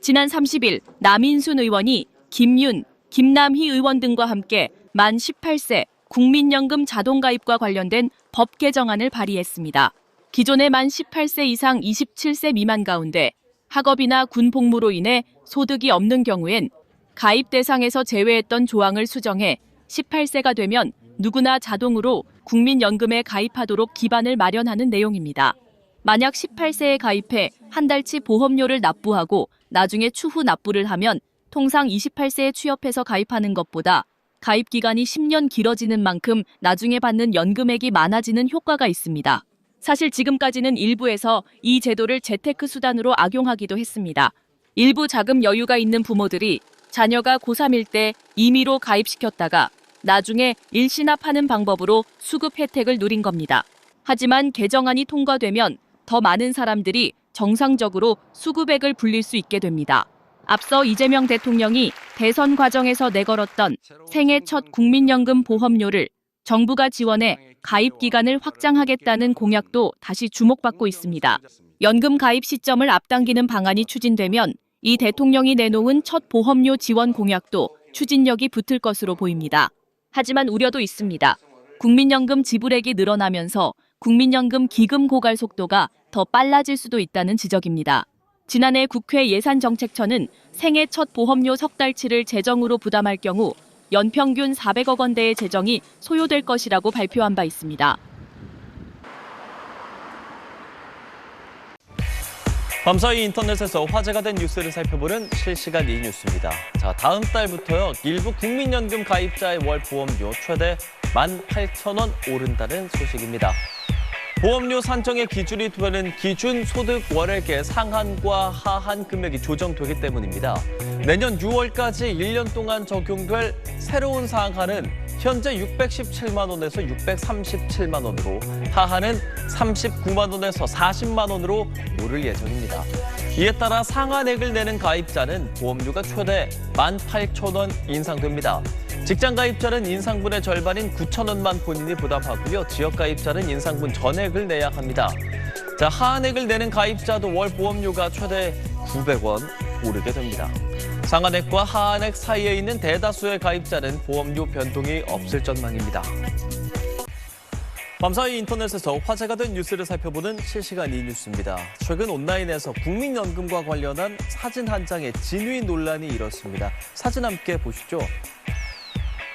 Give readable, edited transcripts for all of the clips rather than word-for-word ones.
지난 30일 남인순 의원이 김윤, 김남희 의원 등과 함께 만 18세 국민연금 자동가입과 관련된 법 개정안을 발의했습니다. 기존의 만 18세 이상 27세 미만 가운데 학업이나 군 복무로 인해 소득이 없는 경우엔 가입 대상에서 제외했던 조항을 수정해 18세가 되면 누구나 자동으로 국민연금에 가입하도록 기반을 마련하는 내용입니다. 만약 18세에 가입해 한 달치 보험료를 납부하고 나중에 추후 납부를 하면 통상 28세에 취업해서 가입하는 것보다 가입 기간이 10년 길어지는 만큼 나중에 받는 연금액이 많아지는 효과가 있습니다. 사실 지금까지는 일부에서 이 제도를 재테크 수단으로 악용하기도 했습니다. 일부 자금 여유가 있는 부모들이 자녀가 고3일 때 임의로 가입시켰다가 나중에 일시납하는 방법으로 수급 혜택을 누린 겁니다. 하지만 개정안이 통과되면 더 많은 사람들이 정상적으로 수급액을 불릴 수 있게 됩니다. 앞서 이재명 대통령이 대선 과정에서 내걸었던 생애 첫 국민연금 보험료를 정부가 지원해 가입 기간을 확장하겠다는 공약도 다시 주목받고 있습니다. 연금 가입 시점을 앞당기는 방안이 추진되면 이 대통령이 내놓은 첫 보험료 지원 공약도 추진력이 붙을 것으로 보입니다. 하지만 우려도 있습니다. 국민연금 지불액이 늘어나면서 국민연금 기금 고갈 속도가 더 빨라질 수도 있다는 지적입니다. 지난해 국회 예산정책처는 생애 첫 보험료 석 달치를 재정으로 부담할 경우 연평균 400억 원대의 재정이 소요될 것이라고 발표한 바 있습니다. 밤사이 인터넷에서 화제가 된 뉴스를 살펴보는 실시간 이뉴스입니다. 자, 다음 달부터요. 일부 국민연금 가입자의 월 보험료 최대 18,000원 오른다는 소식입니다. 보험료 산정의 기준이 되는 기준 소득 월액의 상한과 하한 금액이 조정되기 때문입니다. 내년 6월까지 1년 동안 적용될 새로운 상한은 현재 617만 원에서 637만 원으로 하한은 39만 원에서 40만 원으로 오를 예정입니다. 이에 따라 상한액을 내는 가입자는 보험료가 최대 18,000원 인상됩니다. 직장 가입자는 인상분의 절반인 9,000원만 본인이 부담하고요. 지역 가입자는 인상분 전액을 내야 합니다. 자, 하한액을 내는 가입자도 월 보험료가 최대 900원 오르게 됩니다. 상한액과 하한액 사이에 있는 대다수의 가입자는 보험료 변동이 없을 전망입니다. 밤사이 인터넷에서 화제가 된 뉴스를 살펴보는 실시간 이뉴스입니다. 최근 온라인에서 국민연금과 관련한 사진 한 장의 진위 논란이 일었습니다. 사진 함께 보시죠.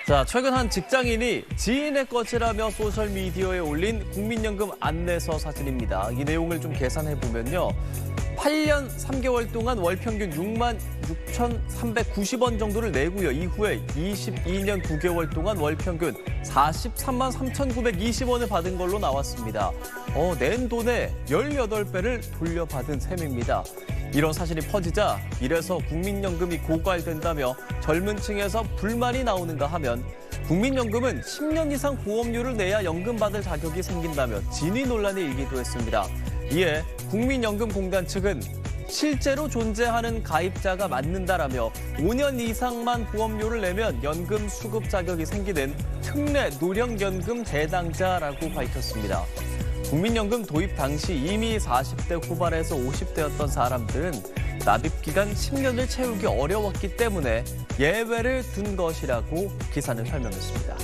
자, 최근 한 직장인이 지인의 것이라며 소셜미디어에 올린 국민연금 안내서 사진입니다. 이 내용을 좀 계산해보면요. 8년 3개월 동안 월 평균 6만 6,390원 정도를 내고요. 이후에 22년 9개월 동안 월 평균 43만 3,920원을 받은 걸로 나왔습니다. 낸 돈의 18배를 돌려받은 셈입니다. 이런 사실이 퍼지자 이래서 국민연금이 고갈된다며 젊은 층에서 불만이 나오는가 하면 국민연금은 10년 이상 보험료를 내야 연금받을 자격이 생긴다며 진위 논란이 일기도 했습니다. 이에 국민연금공단 측은 실제로 존재하는 가입자가 맞는다라며 5년 이상만 보험료를 내면 연금 수급 자격이 생기는 특례 노령연금 해당자라고 밝혔습니다. 국민연금 도입 당시 이미 40대 후반에서 50대였던 사람들은 납입기간 10년을 채우기 어려웠기 때문에 예외를 둔 것이라고 기사는 설명했습니다.